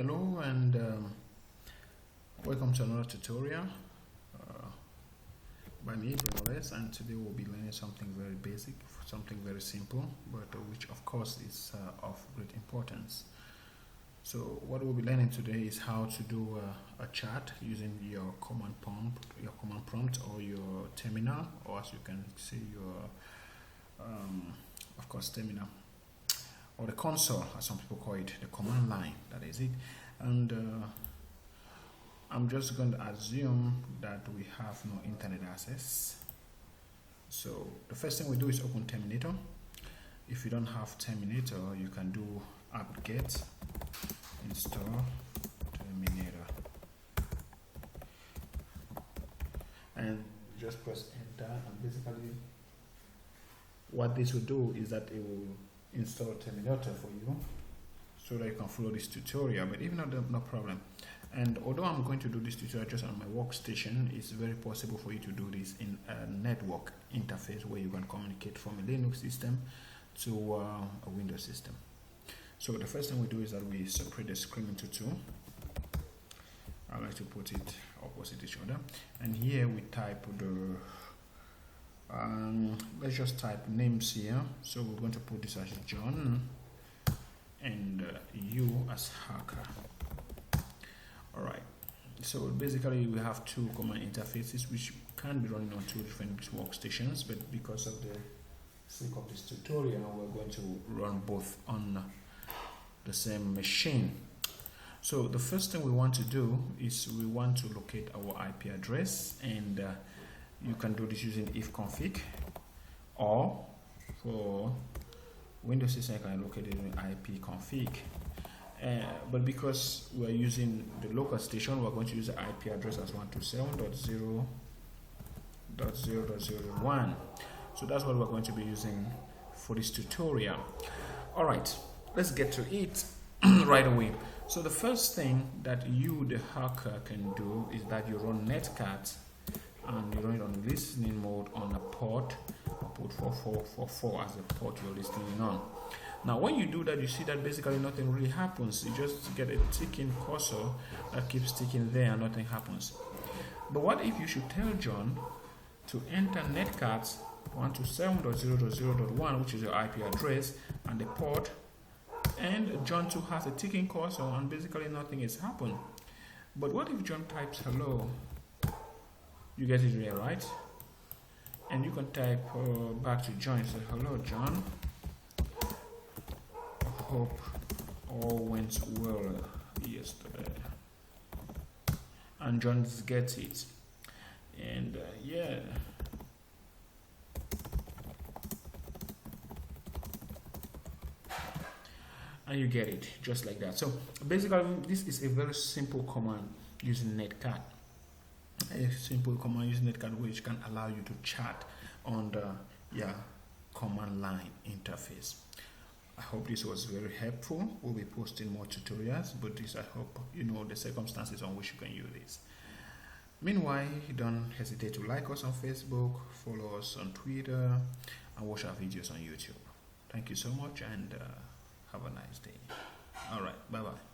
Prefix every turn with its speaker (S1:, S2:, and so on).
S1: Hello and welcome to another tutorial by me, Brunores, and today we'll be learning something very basic, something very simple, but which of course is of great importance. So what we'll be learning today is how to do a chat using your command prompt or your terminal, or as you can see your of course terminal, or the console as some people call it, the command line, that is it. And I'm just going to assume that we have no internet access. So the first thing we do is open Terminator. If you don't have Terminator, you can do apt-get install Terminator and just press enter, and basically what this will do is that it will install Terminator for you so that you can follow this tutorial. But if not, no problem. And although I'm going to do this tutorial just on my workstation, it's very possible for you to do this in a network interface where you can communicate from a Linux system to a Windows system. So the first thing we do is that we separate the screen into two. I like to put it opposite each other, and here we type the let's just type names here. So we're going to put this as John and you as hacker. Alright, so basically we have two command interfaces which can be running on two different workstations, but because of the sake of this tutorial we're going to run both on the same machine. So the first thing we want to do is we want to locate our IP address, and you can do this using ifconfig, or for Windows system you can locate it in ipconfig. But because we're using the local station, we're going to use the IP address as 127.0.0.0.1. So that's what we're going to be using for this tutorial. Alright, let's get to it right away. So the first thing that you, the hacker, can do is that you run NetCat, and you run it on listening mode on a port 4444 as the port you're listening on. Now when you do that, you see that basically nothing really happens. You just get a ticking cursor that keeps ticking there and nothing happens. But what if you should tell John to enter NetCat 127.0.0.1, which is your IP address and the port, and John too has a ticking cursor and basically nothing has happened. But what if John types hello? You get it here, right? And you can type back to John and say, hello John, hope all went well yesterday. And John gets it. And yeah. And you get it just like that. So basically this is a very simple command using NetCat. A simple command using NetCat which can allow you to chat on the command line interface. I hope this was very helpful. We'll be posting more tutorials, but this, I hope you know the circumstances on which you can use this. Meanwhile, don't hesitate to like us on Facebook, follow us on Twitter, and watch our videos on YouTube. Thank you so much, and have a nice day. All right, bye bye.